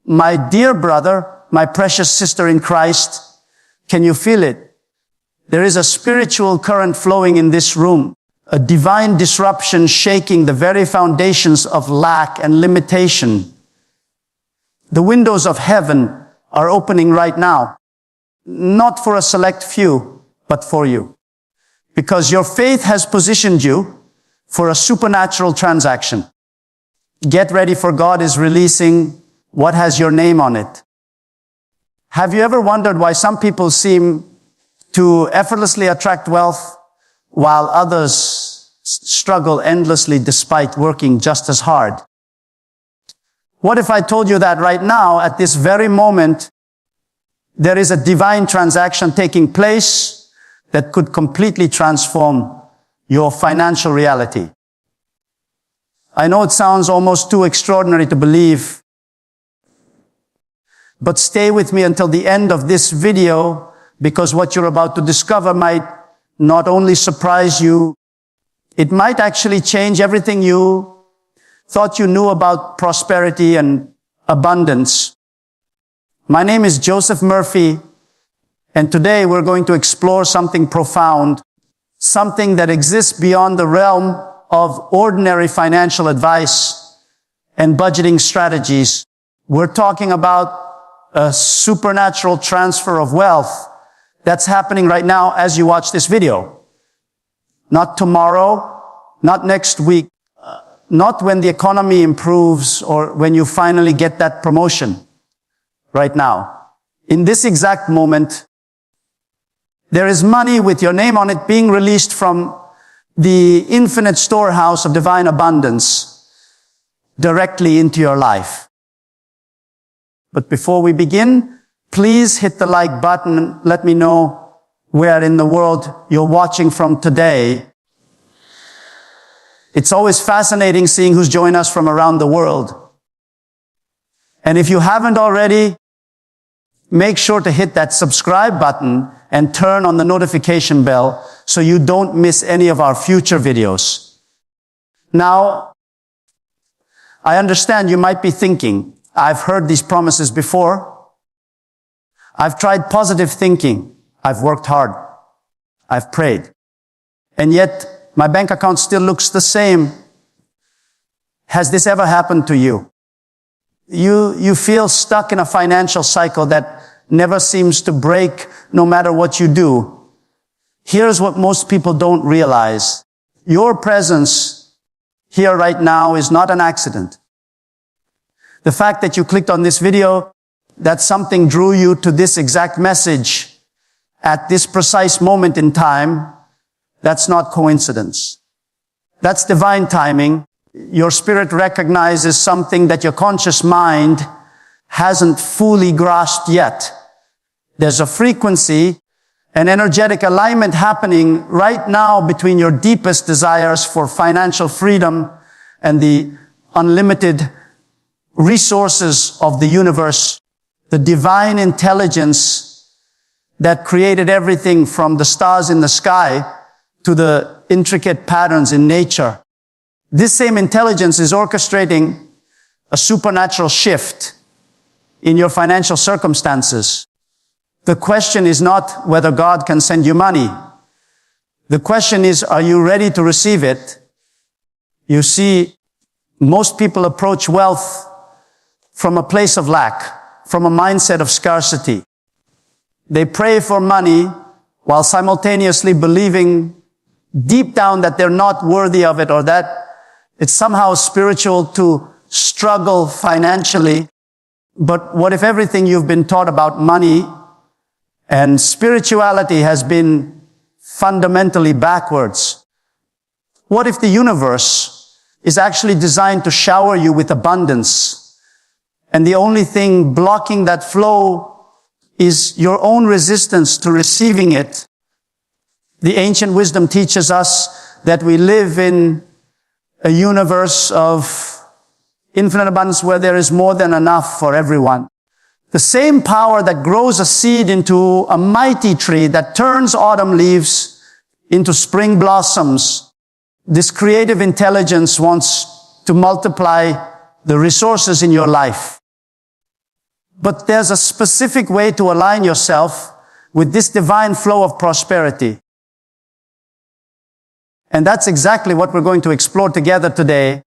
My dear brother, my precious sister in Christ, can you feel it? There is a spiritual current flowing in this room, a divine disruption shaking the very foundations of lack and limitation. The windows of heaven are opening right now, not for a select few, but for you. Because your faith has positioned you for a supernatural transaction. Get ready, for God is releasing what has your name on it. Have you ever wondered why some people seem to effortlessly attract wealth while others struggle endlessly despite working just as hard? What if I told you that right now, at this very moment, there is a divine transaction taking place that could completely transform your financial reality? I know it sounds almost too extraordinary to believe, but stay with me until the end of this video, because what you're about to discover might not only surprise you, it might actually change everything you thought you knew about prosperity and abundance. My name is Joseph Murphy, and today we're going to explore something profound, something that exists beyond the realm of ordinary financial advice and budgeting strategies. We're talking about a supernatural transfer of wealth that's happening right now as you watch this video. Not tomorrow, not next week, not when the economy improves or when you finally get that promotion. Right now, in this exact moment, there is money with your name on it being released from the infinite storehouse of divine abundance directly into your life. But before we begin, please hit the like button and let me know where in the world you're watching from today. It's always fascinating seeing who's joined us from around the world. And if you haven't already, make sure to hit that subscribe button and turn on the notification bell so you don't miss any of our future videos. Now, I understand you might be thinking, I've heard these promises before. I've tried positive thinking. I've worked hard. I've prayed. And yet, my bank account still looks the same. Has this ever happened to you? You feel stuck in a financial cycle that never seems to break no matter what you do. Here's what most people don't realize. Your presence here right now is not an accident. The fact that you clicked on this video, that something drew you to this exact message at this precise moment in time, that's not coincidence. That's divine timing. Your spirit recognizes something that your conscious mind hasn't fully grasped yet. There's a frequency, an energetic alignment happening right now between your deepest desires for financial freedom and the unlimited resources of the universe, the divine intelligence that created everything from the stars in the sky to the intricate patterns in nature. This same intelligence is orchestrating a supernatural shift in your financial circumstances. The question is not whether God can send you money. The question is, are you ready to receive it? You see, most people approach wealth from a place of lack, from a mindset of scarcity. They pray for money while simultaneously believing deep down that they're not worthy of it, or that it's somehow spiritual to struggle financially. But what if everything you've been taught about money and spirituality has been fundamentally backwards? What if the universe is actually designed to shower you with abundance, and the only thing blocking that flow is your own resistance to receiving it? The ancient wisdom teaches us that we live in a universe of infinite abundance where there is more than enough for everyone. The same power that grows a seed into a mighty tree that turns autumn leaves into spring blossoms, this creative intelligence wants to multiply the resources in your life. But there's a specific way to align yourself with this divine flow of prosperity. And that's exactly what we're going to explore together today.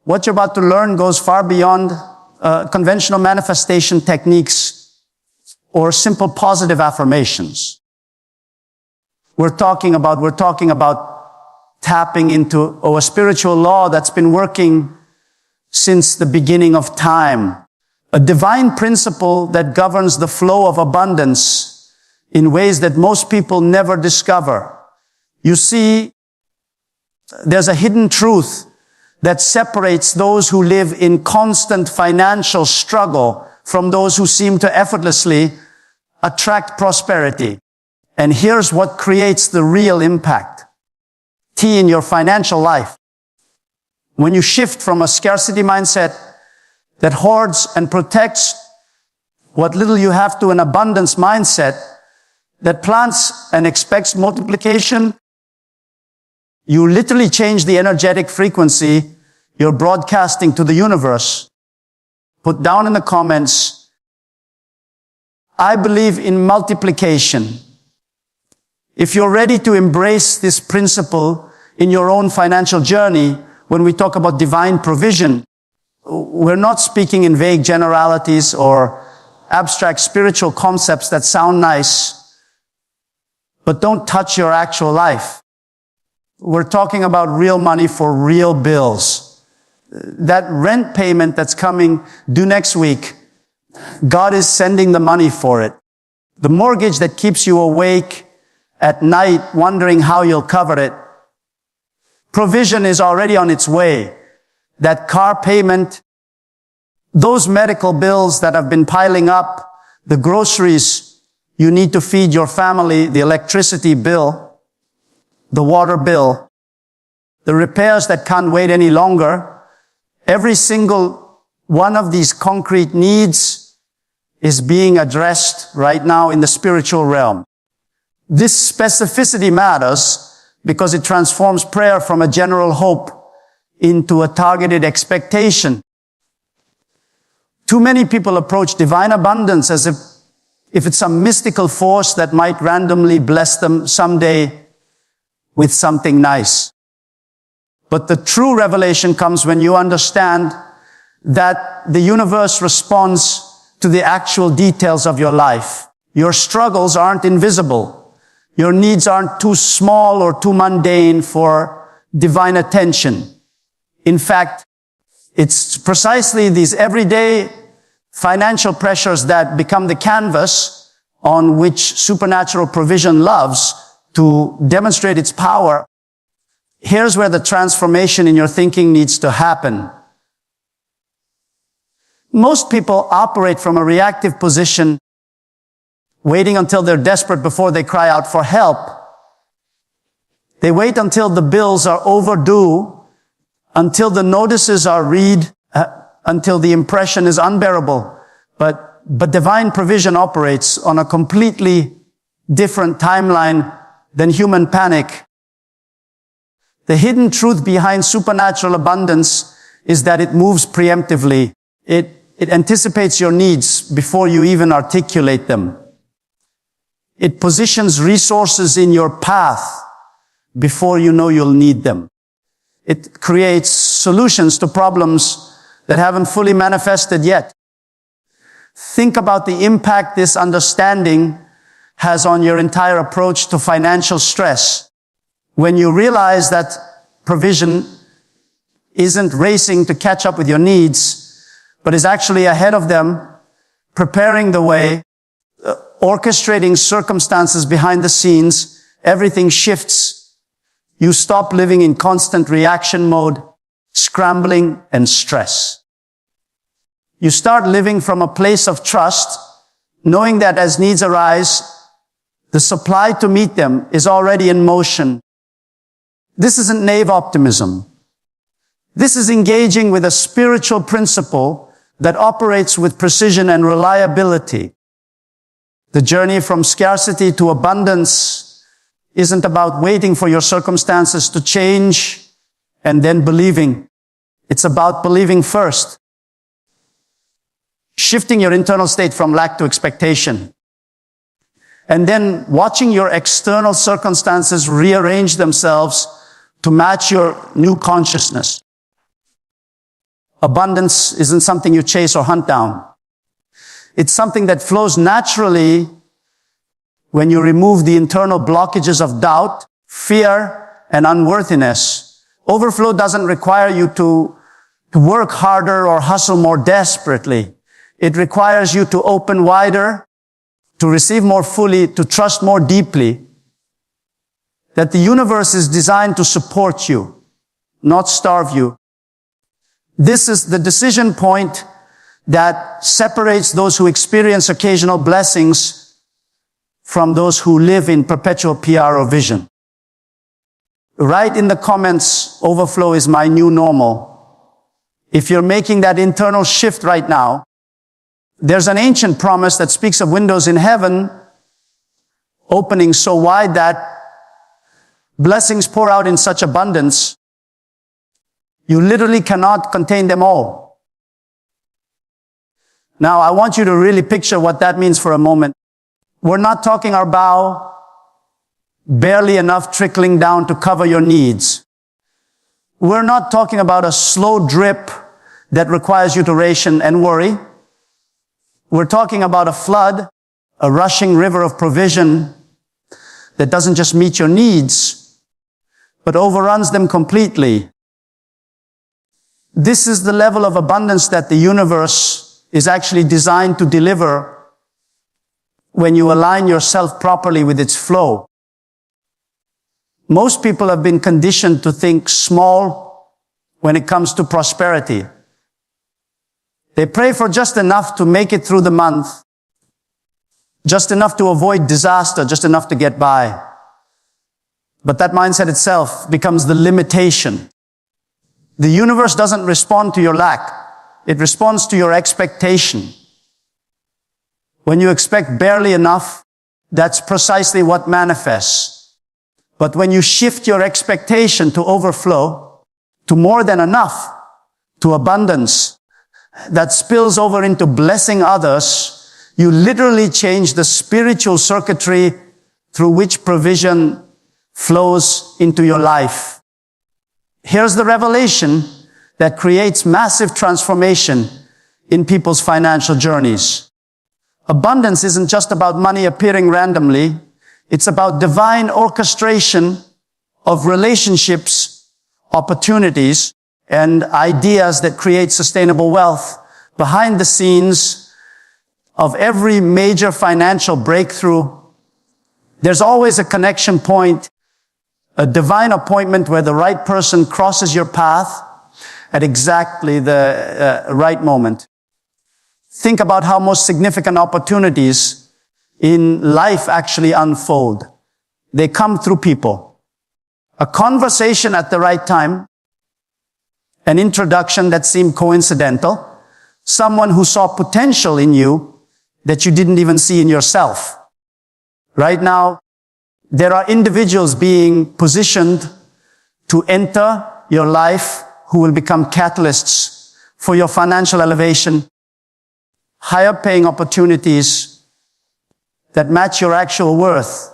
What you're about to learn goes far beyond conventional manifestation techniques or simple positive affirmations. We're talking about tapping into a spiritual law that's been working since the beginning of time. A divine principle that governs the flow of abundance in ways that most people never discover. You see, there's a hidden truth that separates those who live in constant financial struggle from those who seem to effortlessly attract prosperity. And here's what creates the real impact. T in your financial life. When you shift from a scarcity mindset that hoards and protects what little you have to an abundance mindset that plants and expects multiplication, you literally change the energetic frequency you're broadcasting to the universe. Put down in the comments, I believe in multiplication. If you're ready to embrace this principle in your own financial journey, when we talk about divine provision, we're not speaking in vague generalities or abstract spiritual concepts that sound nice, but don't touch your actual life. We're talking about real money for real bills. That rent payment that's coming due next week, God is sending the money for it. The mortgage that keeps you awake at night wondering how you'll cover it, provision is already on its way. That car payment, those medical bills that have been piling up, the groceries you need to feed your family, the electricity bill, the water bill, the repairs that can't wait any longer, every single one of these concrete needs is being addressed right now in the spiritual realm. This specificity matters because it transforms prayer from a general hope into a targeted expectation. Too many people approach divine abundance as if it's some mystical force that might randomly bless them someday with something nice. But the true revelation comes when you understand that the universe responds to the actual details of your life. Your struggles aren't invisible. Your needs aren't too small or too mundane for divine attention. In fact, it's precisely these everyday financial pressures that become the canvas on which supernatural provision loves to demonstrate its power. Here's where the transformation in your thinking needs to happen. Most people operate from a reactive position, waiting until they're desperate before they cry out for help. They wait until the bills are overdue, until the notices are read, until the impression is unbearable. But divine provision operates on a completely different timeline than human panic. The hidden truth behind supernatural abundance is that it moves preemptively. It anticipates your needs before you even articulate them. It positions resources in your path before you know you'll need them. It creates solutions to problems that haven't fully manifested yet. Think about the impact this understanding has on your entire approach to financial stress. When you realize that provision isn't racing to catch up with your needs, but is actually ahead of them, preparing the way, orchestrating circumstances behind the scenes, everything shifts. You stop living in constant reaction mode, scrambling and stress. You start living from a place of trust, knowing that as needs arise, the supply to meet them is already in motion. This isn't naive optimism. This is engaging with a spiritual principle that operates with precision and reliability. The journey from scarcity to abundance isn't about waiting for your circumstances to change and then believing. It's about believing first. shifting your internal state from lack to expectation, and then watching your external circumstances rearrange themselves to match your new consciousness. Abundance isn't something you chase or hunt down. It's something that flows naturally when you remove the internal blockages of doubt, fear, and unworthiness. Overflow doesn't require you to work harder or hustle more desperately. It requires you to open wider, to receive more fully, to trust more deeply, that the universe is designed to support you, not starve you. This is the decision point that separates those who experience occasional blessings from those who live in perpetual PR or vision. Write in the comments, overflow is my new normal. If you're making that internal shift right now, there's an ancient promise that speaks of windows in heaven opening so wide that blessings pour out in such abundance, you literally cannot contain them all. Now, I want you to really picture what that means for a moment. We're not talking about barely enough trickling down to cover your needs. We're not talking about a slow drip that requires you to ration and worry. We're talking about a flood, a rushing river of provision that doesn't just meet your needs, but overruns them completely. This is the level of abundance that the universe is actually designed to deliver when you align yourself properly with its flow. Most people have been conditioned to think small when it comes to prosperity. They pray for just enough to make it through the month, just enough to avoid disaster, just enough to get by. But that mindset itself becomes the limitation. The universe doesn't respond to your lack. It responds to your expectation. When you expect barely enough, that's precisely what manifests. But when you shift your expectation to overflow, to more than enough, to abundance, that spills over into blessing others, you literally change the spiritual circuitry through which provision flows into your life. Here's the revelation that creates massive transformation in people's financial journeys. Abundance isn't just about money appearing randomly. It's about divine orchestration of relationships, opportunities, and ideas that create sustainable wealth. Behind the scenes of every major financial breakthrough, there's always a connection point, a divine appointment where the right person crosses your path at exactly the right moment. Think about how most significant opportunities in life actually unfold. They come through people. A conversation at the right time, an introduction that seemed coincidental, someone who saw potential in you that you didn't even see in yourself. Right now, there are individuals being positioned to enter your life who will become catalysts for your financial elevation, higher paying opportunities that match your actual worth,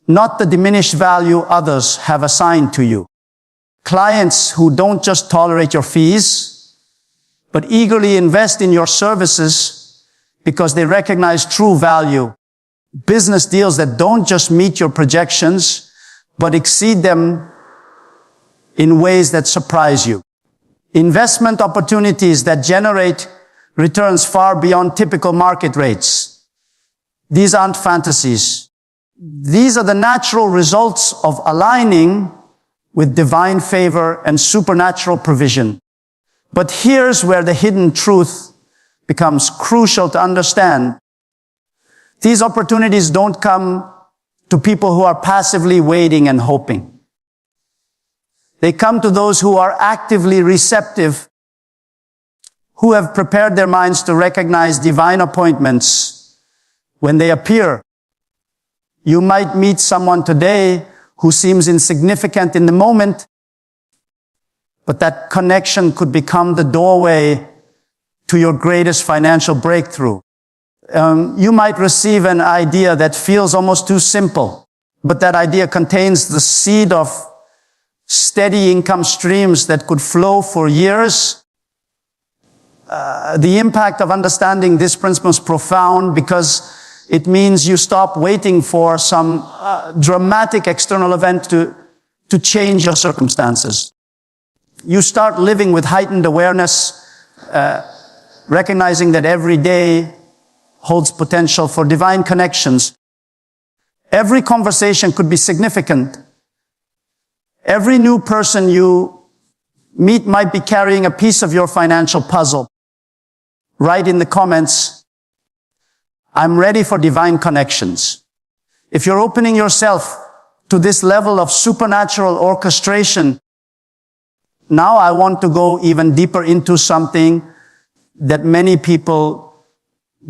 not the diminished value others have assigned to you. Clients who don't just tolerate your fees, but eagerly invest in your services because they recognize true value. Business deals that don't just meet your projections, but exceed them in ways that surprise you. Investment opportunities that generate returns far beyond typical market rates. These aren't fantasies. These are the natural results of aligning with divine favor and supernatural provision. But here's where the hidden truth becomes crucial to understand. These opportunities don't come to people who are passively waiting and hoping. They come to those who are actively receptive, who have prepared their minds to recognize divine appointments when they appear. You might meet someone today who seems insignificant in the moment, but that connection could become the doorway to your greatest financial breakthrough. You might receive an idea that feels almost too simple, but that idea contains the seed of steady income streams that could flow for years. The impact of understanding this principle is profound because it means you stop waiting for some dramatic external event to change your circumstances. You start living with heightened awareness, recognizing that every day holds potential for divine connections. Every conversation could be significant. Every new person you meet might be carrying a piece of your financial puzzle. Write in the comments, I'm ready for divine connections. If you're opening yourself to this level of supernatural orchestration, now I want to go even deeper into something that many people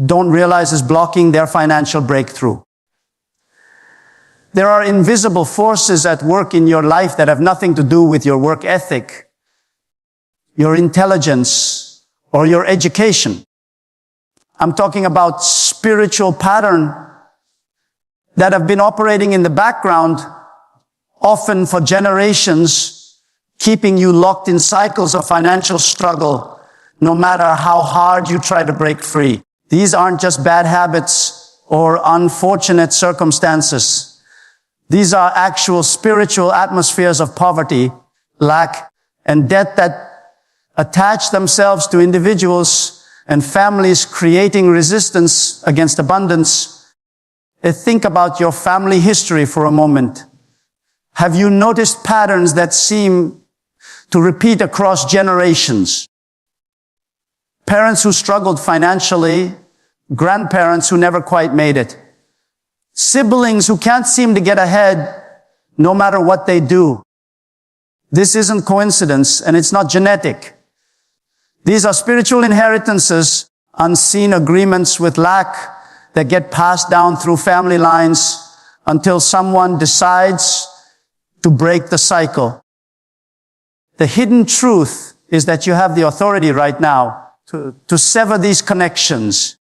don't realize is blocking their financial breakthrough. There are invisible forces at work in your life that have nothing to do with your work ethic, your intelligence, or your education. I'm talking about spiritual patterns that have been operating in the background, often for generations, keeping you locked in cycles of financial struggle, no matter how hard you try to break free. These aren't just bad habits or unfortunate circumstances. These are actual spiritual atmospheres of poverty, lack, and debt that attach themselves to individuals and families, creating resistance against abundance. Think about your family history for a moment. Have you noticed patterns that seem to repeat across generations? Parents who struggled financially, grandparents who never quite made it, siblings who can't seem to get ahead no matter what they do. This isn't coincidence, and it's not genetic. These are spiritual inheritances, unseen agreements with lack that get passed down through family lines until someone decides to break the cycle. The hidden truth is that you have the authority right now to sever these connections,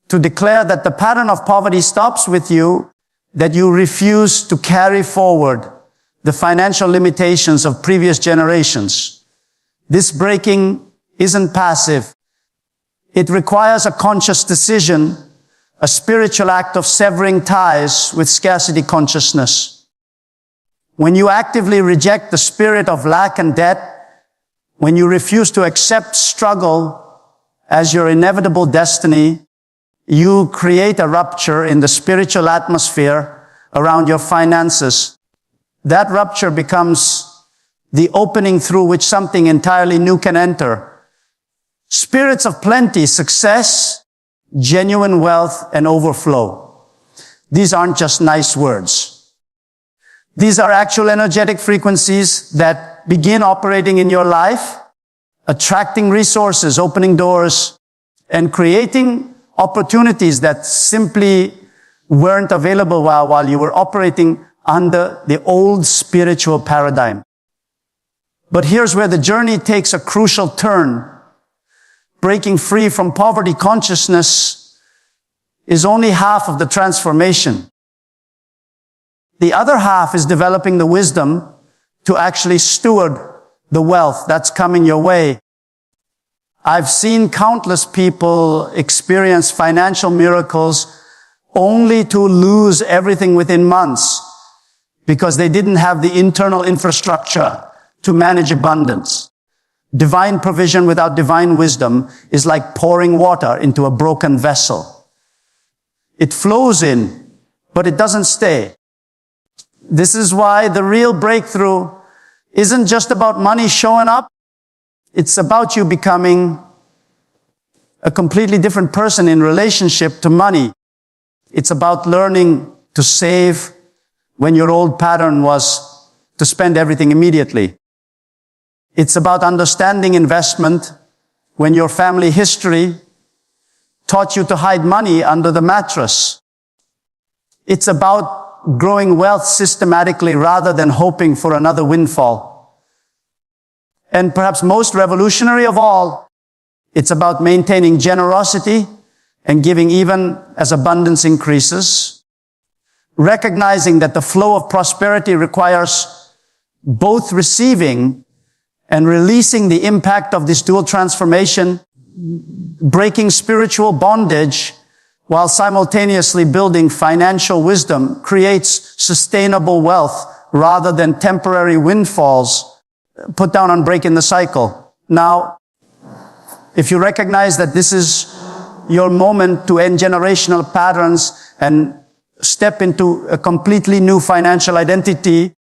to declare that the pattern of poverty stops with you, that you refuse to carry forward the financial limitations of previous generations. This breaking isn't passive. It requires a conscious decision, a spiritual act of severing ties with scarcity consciousness. When you actively reject the spirit of lack and debt, when you refuse to accept struggle as your inevitable destiny, you create a rupture in the spiritual atmosphere around your finances. That rupture becomes the opening through which something entirely new can enter. Spirits of plenty, success, genuine wealth, and overflow. These aren't just nice words. These are actual energetic frequencies that begin operating in your life, attracting resources, opening doors, and creating opportunities that simply weren't available while you were operating under the old spiritual paradigm. But here's where the journey takes a crucial turn. Breaking free from poverty consciousness is only half of the transformation. The other half is developing the wisdom to actually steward the wealth that's coming your way. I've seen countless people experience financial miracles only to lose everything within months because they didn't have the internal infrastructure to manage abundance. Divine provision without divine wisdom is like pouring water into a broken vessel. It flows in, but it doesn't stay. This is why the real breakthrough isn't just about money showing up. It's about you becoming a completely different person in relationship to money. It's about learning to save when your old pattern was to spend everything immediately. It's about understanding investment when your family history taught you to hide money under the mattress. It's about growing wealth systematically rather than hoping for another windfall. And perhaps most revolutionary of all, It's about maintaining generosity and giving even as abundance increases. Recognizing that the flow of prosperity requires both receiving and releasing the impact of this dual transformation, breaking spiritual bondage while simultaneously building financial wisdom creates sustainable wealth rather than temporary windfalls put down on breaking the cycle. Now, if you recognize that this is your moment to end generational patterns and step into a completely new financial identity,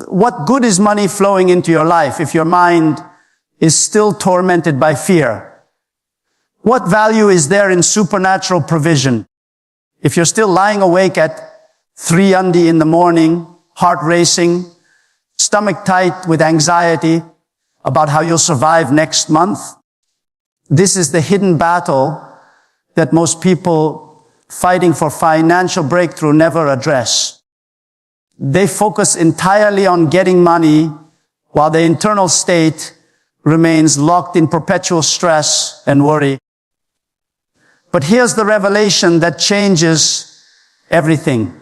what good is money flowing into your life if your mind is still tormented by fear? What value is there in supernatural provision if you're still lying awake at 3 in the morning, heart racing, stomach tight with anxiety about how you'll survive next month? This is the hidden battle that most people fighting for financial breakthrough never address. They focus entirely on getting money while the internal state remains locked in perpetual stress and worry. But here's the revelation that changes everything.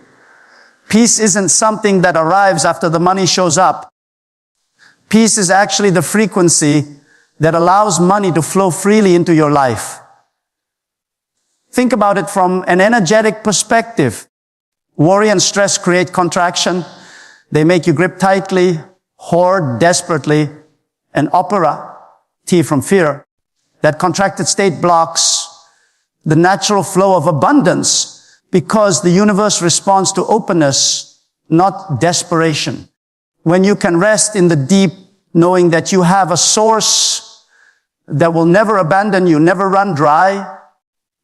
Peace isn't something that arrives after the money shows up. Peace is actually the frequency that allows money to flow freely into your life. Think about it from an energetic perspective. Worry and stress create contraction. They make you grip tightly, hoard desperately, and opera, T from fear. That contracted state blocks the natural flow of abundance because the universe responds to openness, not desperation. When you can rest in the deep, knowing that you have a source that will never abandon you, never run dry,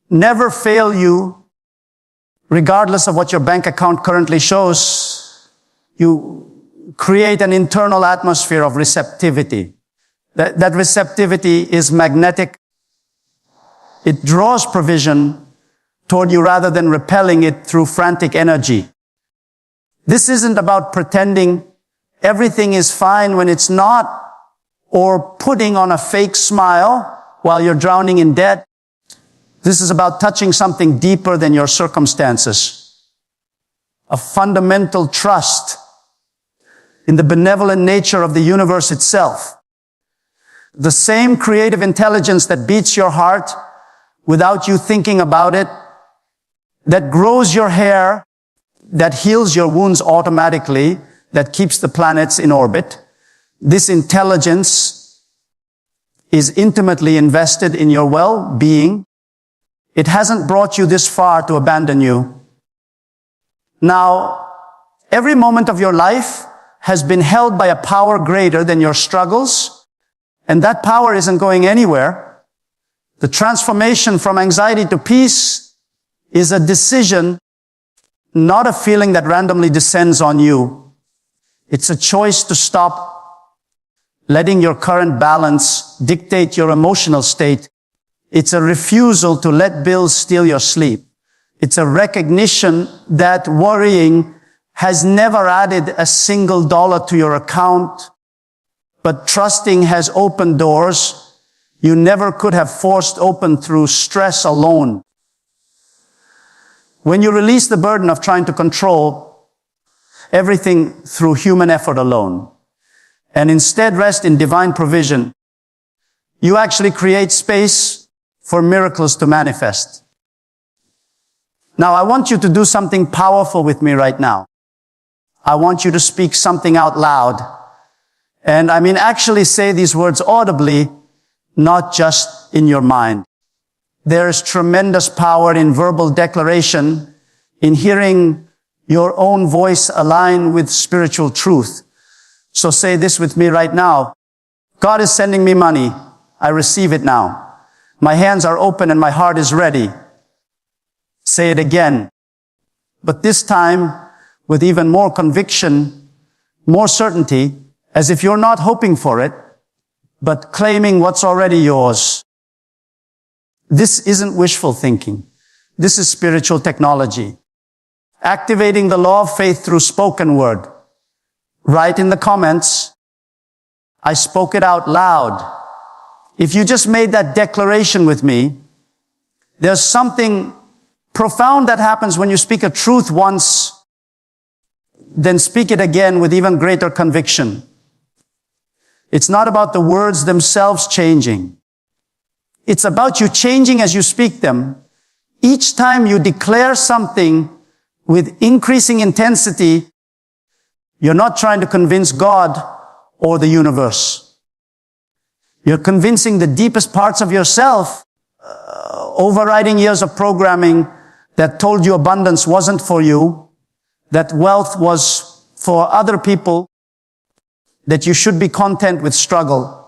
never fail you, regardless of what your bank account currently shows, you create an internal atmosphere of receptivity. That receptivity is magnetic. It draws provision toward you rather than repelling it through frantic energy. This isn't about pretending everything is fine when it's not, or putting on a fake smile while you're drowning in debt. This is about touching something deeper than your circumstances. A fundamental trust in the benevolent nature of the universe itself. The same creative intelligence that beats your heart without you thinking about it, that grows your hair, that heals your wounds automatically, that keeps the planets in orbit. This intelligence is intimately invested in your well-being. It hasn't brought you this far to abandon you. Now, every moment of your life has been held by a power greater than your struggles, and that power isn't going anywhere. The transformation from anxiety to peace is a decision, not a feeling that randomly descends on you. It's a choice to stop letting your current balance dictate your emotional state. It's a refusal to let bills steal your sleep. It's a recognition that worrying has never added a single dollar to your account, but trusting has opened doors you never could have forced open through stress alone. When you release the burden of trying to control everything through human effort alone, and instead rest in divine provision, you actually create space for miracles to manifest. Now, I want you to do something powerful with me right now. I want you to speak something out loud. And I mean, actually say these words audibly, not just in your mind. There is tremendous power in verbal declaration, in hearing your own voice align with spiritual truth. So say this with me right now. God is sending me money. I receive it now. My hands are open and my heart is ready. Say it again. But this time with even more conviction, more certainty, as if you're not hoping for it, but claiming what's already yours. This isn't wishful thinking. This is spiritual technology. Activating the law of faith through spoken word. Write in the comments, I spoke it out loud. if you just made that declaration with me, there's something profound that happens when you speak a truth once, then speak it again with even greater conviction. It's not about the words themselves changing. It's about you changing as you speak them. Each time you declare something with increasing intensity, you're not trying to convince God or the universe. You're convincing the deepest parts of yourself, overriding years of programming that told you abundance wasn't for you, that wealth was for other people, that you should be content with struggle.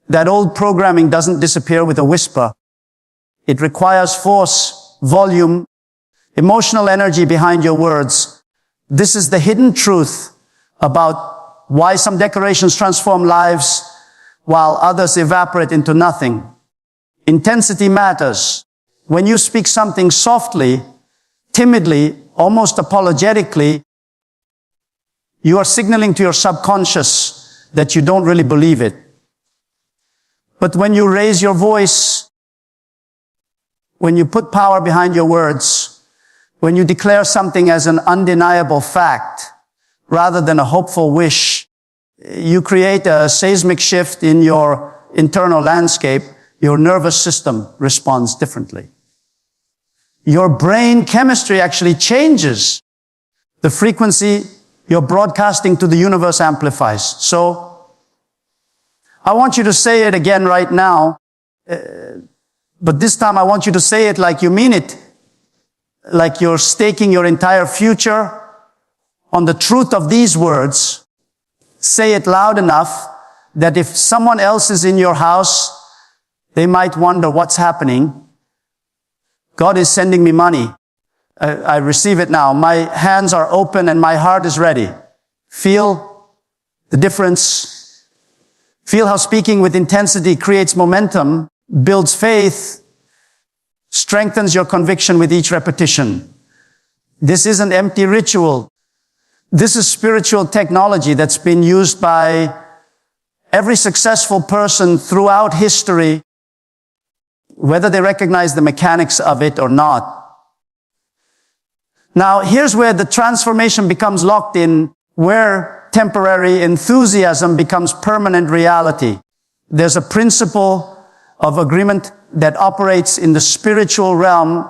That old programming doesn't disappear with a whisper. It requires force, volume, emotional energy behind your words. This is the hidden truth about why some declarations transform lives while others evaporate into nothing. Intensity matters. When you speak something softly, timidly, almost apologetically, you are signaling to your subconscious that you don't really believe it. But when you raise your voice, when you put power behind your words, when you declare something as an undeniable fact rather than a hopeful wish, you create a seismic shift in your internal landscape. Your nervous system responds differently. Your brain chemistry actually changes. The frequency you're broadcasting to the universe amplifies. So, I want you to say it again right now, but this time I want you to say it like you mean it, like you're staking your entire future on the truth of these words. Say it loud enough that if someone else is in your house, they might wonder what's happening. God is sending me money. I receive it now. My hands are open and my heart is ready. Feel the difference. Feel how speaking with intensity creates momentum, builds faith, strengthens your conviction with each repetition. This isn't empty ritual. This is spiritual technology that's been used by every successful person throughout history, whether they recognize the mechanics of it or not. Now, here's where the transformation becomes locked in, where temporary enthusiasm becomes permanent reality. There's a principle of agreement that operates in the spiritual realm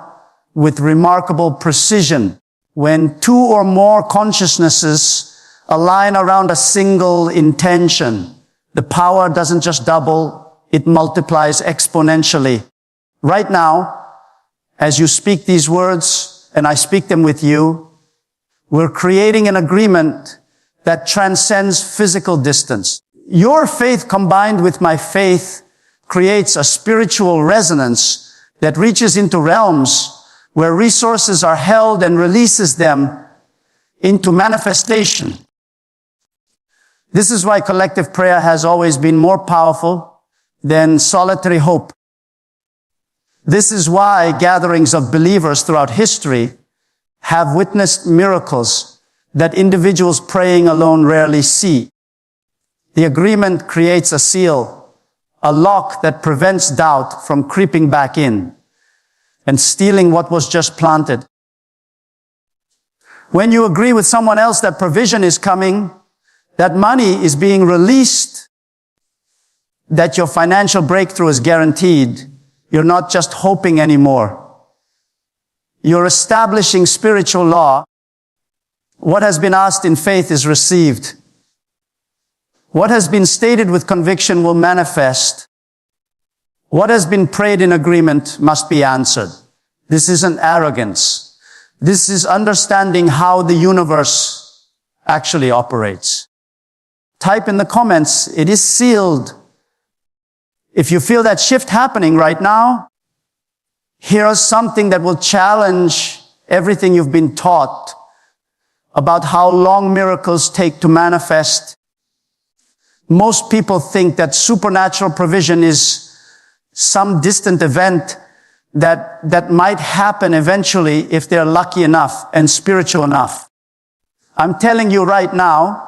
with remarkable precision. When two or more consciousnesses align around a single intention, the power doesn't just double, it multiplies exponentially. Right now, as you speak these words, and I speak them with you, we're creating an agreement that transcends physical distance. Your faith combined with my faith creates a spiritual resonance that reaches into realms where resources are held and releases them into manifestation. This is why collective prayer has always been more powerful than solitary hope. This is why gatherings of believers throughout history have witnessed miracles that individuals praying alone rarely see. The agreement creates a seal, a lock that prevents doubt from creeping back in and stealing what was just planted. When you agree with someone else that provision is coming, that money is being released, that your financial breakthrough is guaranteed, you're not just hoping anymore. You're establishing spiritual law. What has been asked in faith is received. What has been stated with conviction will manifest. What has been prayed in agreement must be answered. This isn't arrogance. This is understanding how the universe actually operates. Type in the comments, it is sealed. If you feel that shift happening right now, here's something that will challenge everything you've been taught about how long miracles take to manifest. Most people think that supernatural provision is some distant event that might happen eventually if they're lucky enough and spiritual enough. I'm telling you right now,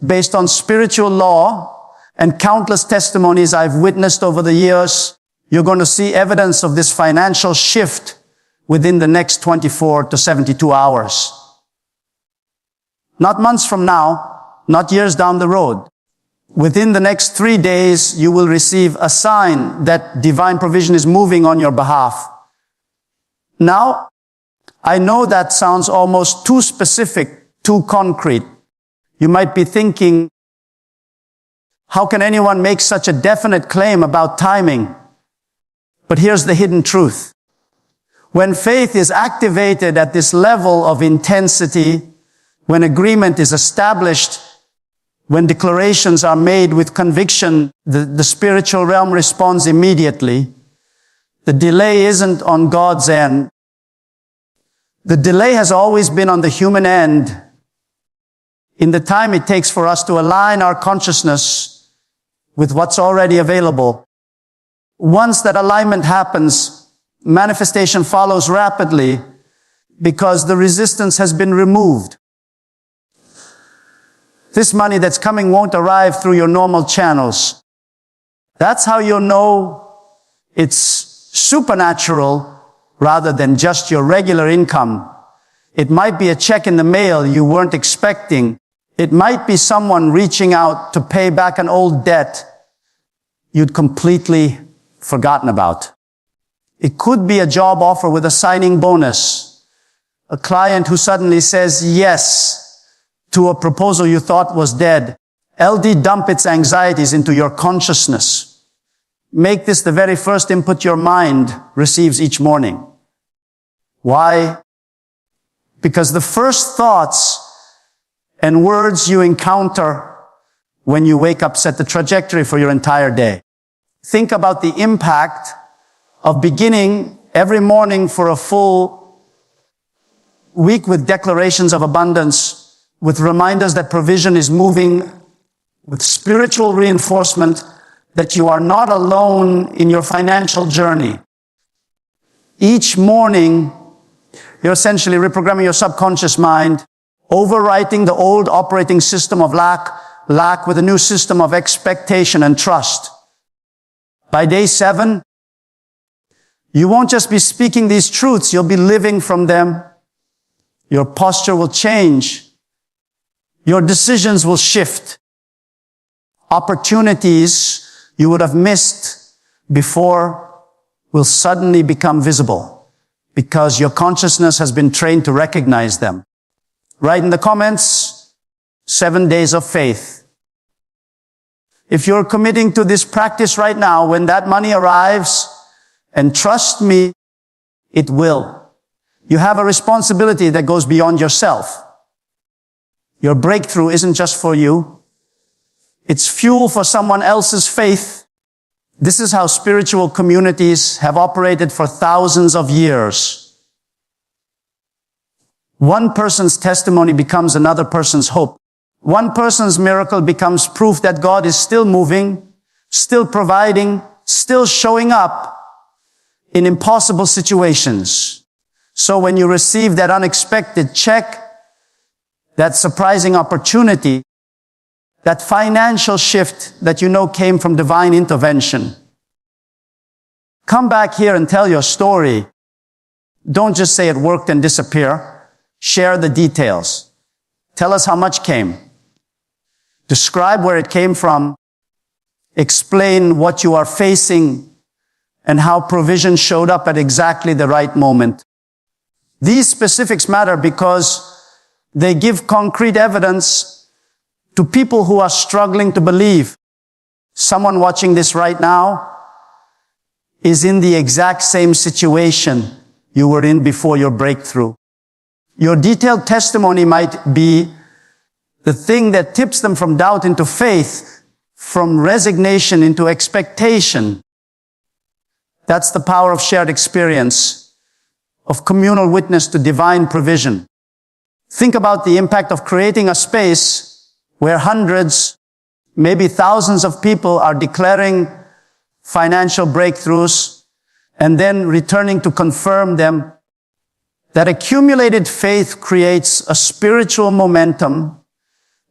based on spiritual law and countless testimonies I've witnessed over the years, you're going to see evidence of this financial shift within the next 24 to 72 hours. Not months from now, not years down the road. Within the next 3 days, you will receive a sign that divine provision is moving on your behalf. Now, I know that sounds almost too specific, too concrete. You might be thinking, how can anyone make such a definite claim about timing? But here's the hidden truth. When faith is activated at this level of intensity, when agreement is established, when declarations are made with conviction, the spiritual realm responds immediately. The delay isn't on God's end. The delay has always been on the human end. In the time it takes for us to align our consciousness with what's already available. Once that alignment happens, manifestation follows rapidly because the resistance has been removed. This money that's coming won't arrive through your normal channels. That's how you'll know it's supernatural rather than just your regular income. It might be a check in the mail you weren't expecting. It might be someone reaching out to pay back an old debt you'd completely forgotten about. It could be a job offer with a signing bonus. A client who suddenly says yes to a proposal you thought was dead. LD dump its anxieties into your consciousness. Make this the very first input your mind receives each morning. Why? Because the first thoughts and words you encounter when you wake up set the trajectory for your entire day. Think about the impact of beginning every morning for a full week with declarations of abundance, with reminders that provision is moving, with spiritual reinforcement that you are not alone in your financial journey. Each morning, you're essentially reprogramming your subconscious mind, overwriting the old operating system of lack with a new system of expectation and trust. By day 7, you won't just be speaking these truths, you'll be living from them. Your posture will change. Your decisions will shift. Opportunities you would have missed before will suddenly become visible because your consciousness has been trained to recognize them. Write in the comments, 7 days of faith. If you're committing to this practice right now, when that money arrives, and trust me, it will. You have a responsibility that goes beyond yourself. Your breakthrough isn't just for you. It's fuel for someone else's faith. This is how spiritual communities have operated for thousands of years. One person's testimony becomes another person's hope. One person's miracle becomes proof that God is still moving, still providing, still showing up in impossible situations. So when you receive that unexpected check, that surprising opportunity, that financial shift that you know came from divine intervention, come back here and tell your story. Don't just say it worked and disappear. Share the details. Tell us how much came. Describe where it came from. Explain what you are facing and how provision showed up at exactly the right moment. These specifics matter because they give concrete evidence to people who are struggling to believe. Someone watching this right now is in the exact same situation you were in before your breakthrough. Your detailed testimony might be the thing that tips them from doubt into faith, from resignation into expectation. That's the power of shared experience, of communal witness to divine provision. Think about the impact of creating a space where hundreds, maybe thousands of people are declaring financial breakthroughs and then returning to confirm them. That accumulated faith creates a spiritual momentum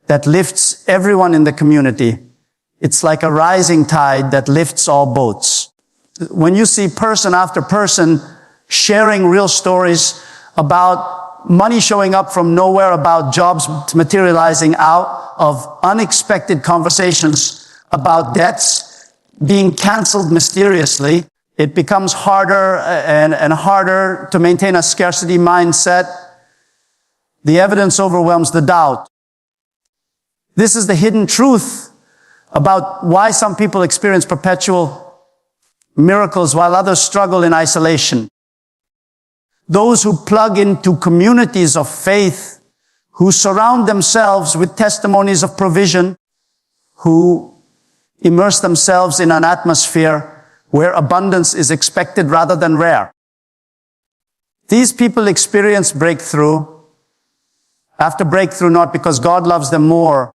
that lifts everyone in the community. It's like a rising tide that lifts all boats. When you see person after person sharing real stories about money showing up from nowhere, about jobs materializing out of unexpected conversations, about debts being canceled mysteriously, it becomes harder and harder to maintain a scarcity mindset. The evidence overwhelms the doubt. This is the hidden truth about why some people experience perpetual miracles while others struggle in isolation. Those who plug into communities of faith, who surround themselves with testimonies of provision, who immerse themselves in an atmosphere where abundance is expected rather than rare. These people experience breakthrough after breakthrough, not because God loves them more,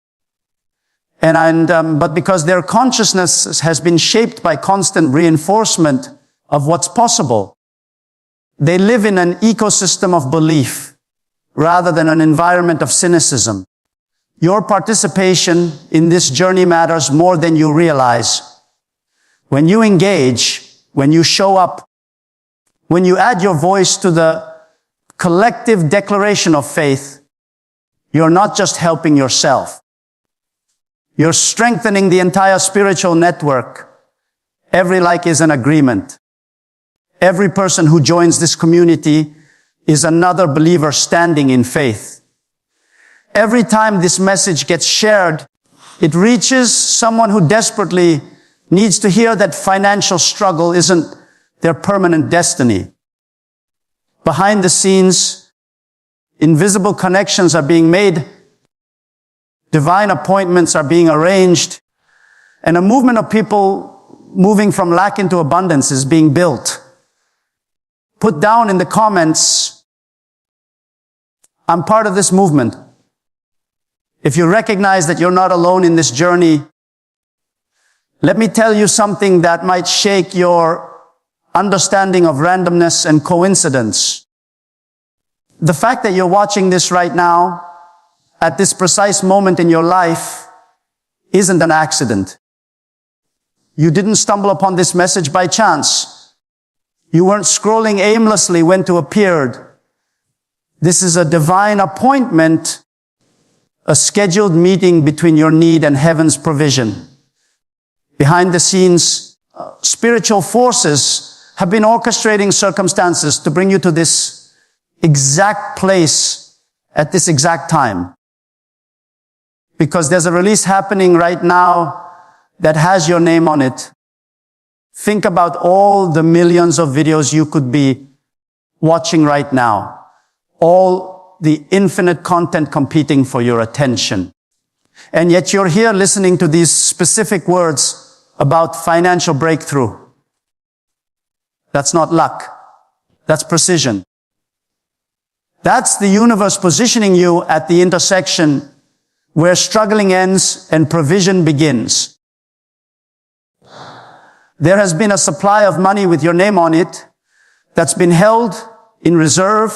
but because their consciousness has been shaped by constant reinforcement of what's possible. They live in an ecosystem of belief rather than an environment of cynicism. Your participation in this journey matters more than you realize. When you engage, when you show up, when you add your voice to the collective declaration of faith, you're not just helping yourself. You're strengthening the entire spiritual network. Every like is an agreement. Every person who joins this community is another believer standing in faith. Every time this message gets shared, it reaches someone who desperately needs to hear that financial struggle isn't their permanent destiny. Behind the scenes, invisible connections are being made, divine appointments are being arranged, and a movement of people moving from lack into abundance is being built. Put down in the comments, I'm part of this movement. If you recognize that you're not alone in this journey, let me tell you something that might shake your understanding of randomness and coincidence. The fact that you're watching this right now, at this precise moment in your life, isn't an accident. You didn't stumble upon this message by chance. You weren't scrolling aimlessly when it appeared. This is a divine appointment, a scheduled meeting between your need and heaven's provision. Behind the scenes, spiritual forces have been orchestrating circumstances to bring you to this exact place at this exact time. Because there's a release happening right now that has your name on it. Think about all the millions of videos you could be watching right now. All the infinite content competing for your attention. And yet you're here listening to these specific words about financial breakthrough. That's not luck. That's precision. That's the universe positioning you at the intersection where struggling ends and provision begins. There has been a supply of money with your name on it that's been held in reserve,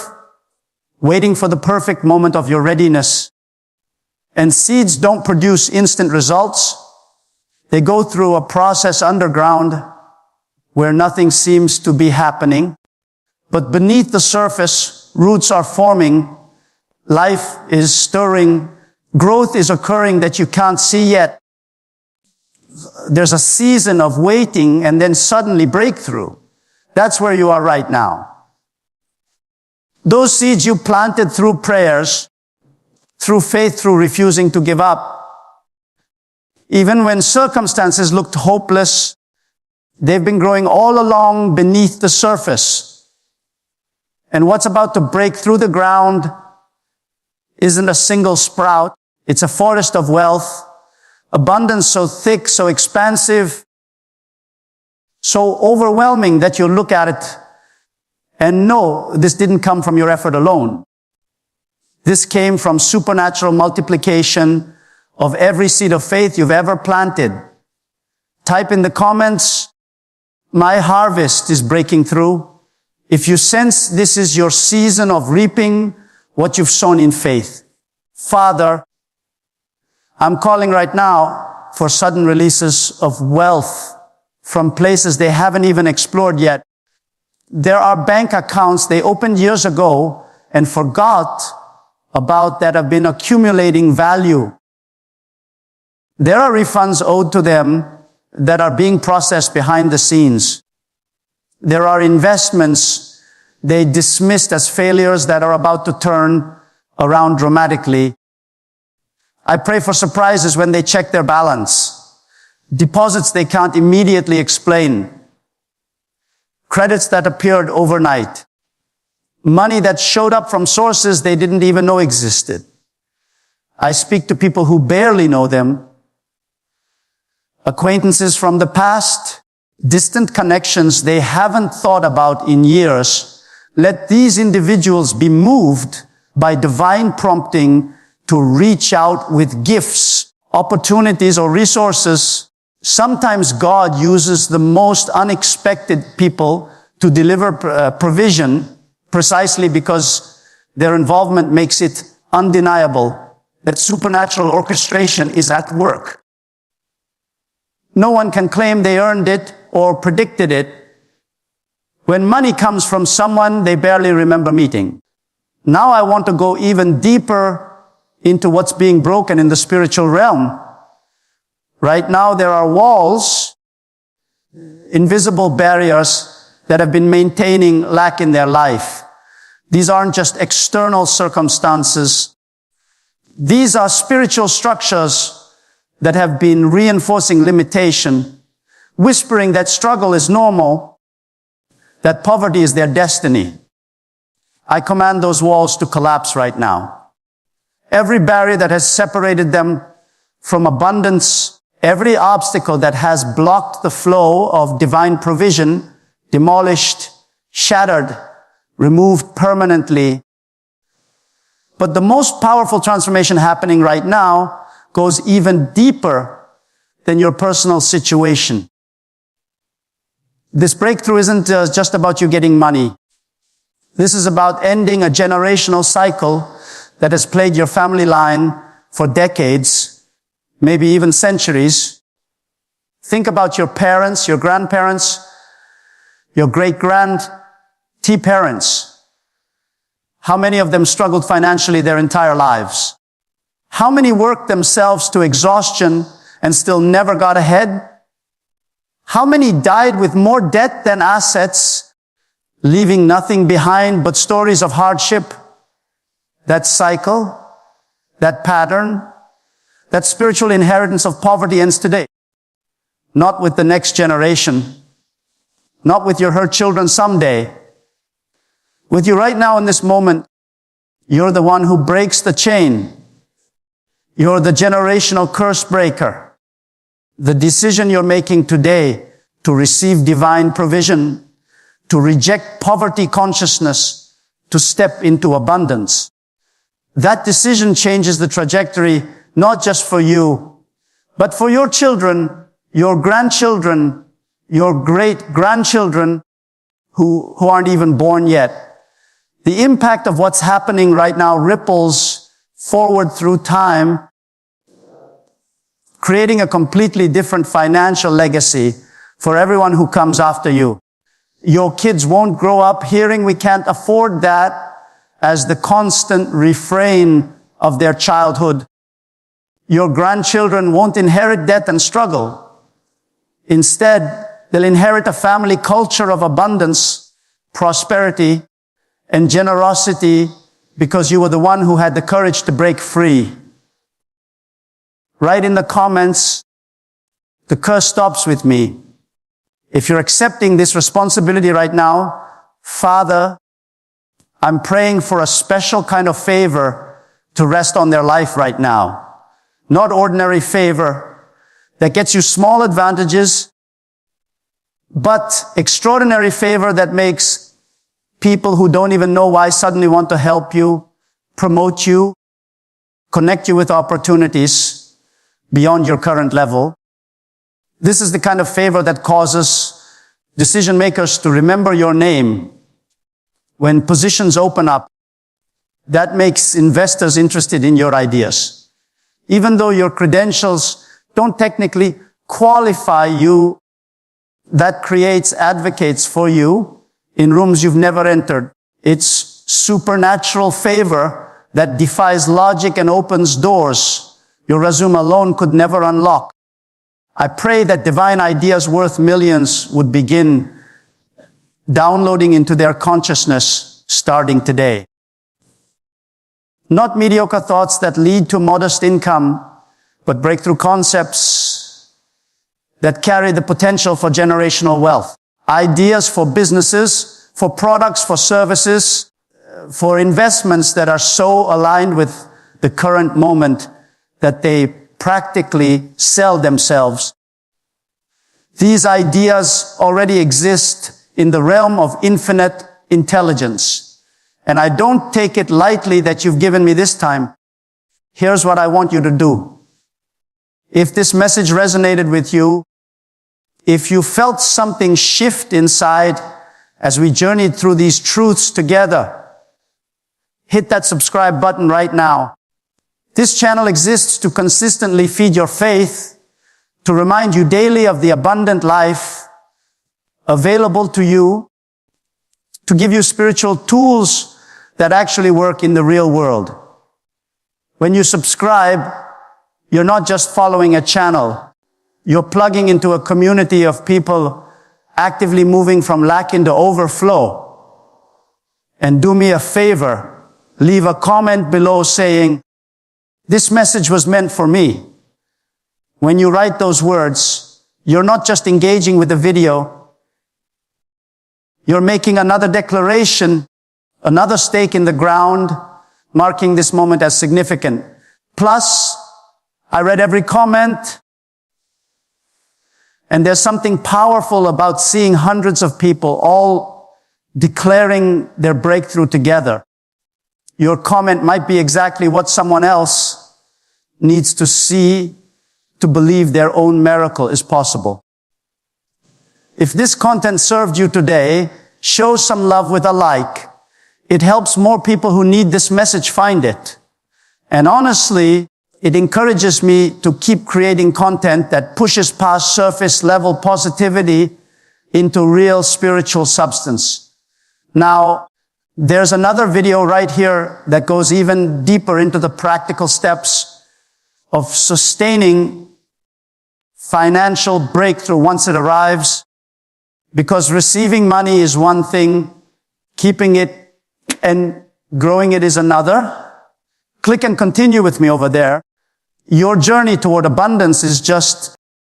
waiting for the perfect moment of your readiness. And seeds don't produce instant results. They go through a process underground where nothing seems to be happening. But beneath the surface, roots are forming. Life is stirring. Growth is occurring that you can't see yet. There's a season of waiting and then suddenly breakthrough. That's where you are right now. Those seeds you planted through prayers, through faith, through refusing to give up, even when circumstances looked hopeless, they've been growing all along beneath the surface. And what's about to break through the ground isn't a single sprout. It's a forest of wealth, abundance so thick, so expansive, so overwhelming that you look at it and know this didn't come from your effort alone. This came from supernatural multiplication of every seed of faith you've ever planted. Type in the comments, my harvest is breaking through. If you sense this is your season of reaping what you've sown in faith. Father, I'm calling right now for sudden releases of wealth from places they haven't even explored yet. There are bank accounts they opened years ago and forgot about that have been accumulating value. There are refunds owed to them that are being processed behind the scenes. There are investments they dismissed as failures that are about to turn around dramatically. I pray for surprises when they check their balance. Deposits they can't immediately explain. Credits that appeared overnight. Money that showed up from sources they didn't even know existed. I speak to people who barely know them. Acquaintances from the past, distant connections they haven't thought about in years. Let these individuals be moved by divine prompting to reach out with gifts, opportunities, or resources. Sometimes God uses the most unexpected people to deliver provision precisely because their involvement makes it undeniable that supernatural orchestration is at work. No one can claim they earned it or predicted it. When money comes from someone they barely remember meeting. Now I want to go even deeper into what's being broken in the spiritual realm. Right now there are walls, invisible barriers that have been maintaining lack in their life. These aren't just external circumstances. These are spiritual structures that have been reinforcing limitation, whispering that struggle is normal, that poverty is their destiny. I command those walls to collapse right now. Every barrier that has separated them from abundance, every obstacle that has blocked the flow of divine provision, demolished, shattered, removed permanently. But the most powerful transformation happening right now goes even deeper than your personal situation. This breakthrough isn't just about you getting money. This is about ending a generational cycle that has plagued your family line for decades, maybe even centuries. Think about your parents, your grandparents, your great-grand-parents. How many of them struggled financially their entire lives? How many worked themselves to exhaustion and still never got ahead? How many died with more debt than assets, leaving nothing behind but stories of hardship? That cycle, that pattern, that spiritual inheritance of poverty ends today. Not with the next generation, not with your hurt children someday. With you right now in this moment, you're the one who breaks the chain. You're the generational curse breaker. The decision you're making today to receive divine provision, to reject poverty consciousness, to step into abundance. That decision changes the trajectory, not just for you, but for your children, your grandchildren, your great-grandchildren who aren't even born yet. The impact of what's happening right now ripples forward through time, creating a completely different financial legacy for everyone who comes after you. Your kids won't grow up hearing we can't afford that as the constant refrain of their childhood. Your grandchildren won't inherit debt and struggle. Instead, they'll inherit a family culture of abundance, prosperity, and generosity because you were the one who had the courage to break free. Write in the comments, the curse stops with me. If you're accepting this responsibility right now, Father, I'm praying for a special kind of favor to rest on their life right now. Not ordinary favor that gets you small advantages, but extraordinary favor that makes people who don't even know why suddenly want to help you, promote you, connect you with opportunities beyond your current level. This is the kind of favor that causes decision makers to remember your name. When positions open up, that makes investors interested in your ideas. Even though your credentials don't technically qualify you. That creates advocates for you in rooms you've never entered. It's supernatural favor that defies logic and opens doors your resume alone could never unlock. I pray that divine ideas worth millions would begin downloading into their consciousness starting today. Not mediocre thoughts that lead to modest income, but breakthrough concepts that carry the potential for generational wealth. Ideas for businesses, for products, for services, for investments that are so aligned with the current moment that they practically sell themselves. These ideas already exist in the realm of infinite intelligence. And I don't take it lightly that you've given me this time. Here's what I want you to do. If this message resonated with you, if you felt something shift inside as we journeyed through these truths together, hit that subscribe button right now. This channel exists to consistently feed your faith, to remind you daily of the abundant life available to you, to give you spiritual tools that actually work in the real world. When you subscribe, you're not just following a channel. You're plugging into a community of people actively moving from lack into overflow. And do me a favor, leave a comment below saying, "This message was meant for me." When you write those words, you're not just engaging with the video, you're making another declaration, another stake in the ground, marking this moment as significant. Plus, I read every comment, and there's something powerful about seeing hundreds of people all declaring their breakthrough together. Your comment might be exactly what someone else needs to see to believe their own miracle is possible. If this content served you today, show some love with a like. It helps more people who need this message find it. And honestly, it encourages me to keep creating content that pushes past surface level positivity into real spiritual substance. Now, there's another video right here that goes even deeper into the practical steps of sustaining financial breakthrough once it arrives. Because receiving money is one thing, keeping it and growing it is another. Click and continue with me over there. Your journey toward abundance is just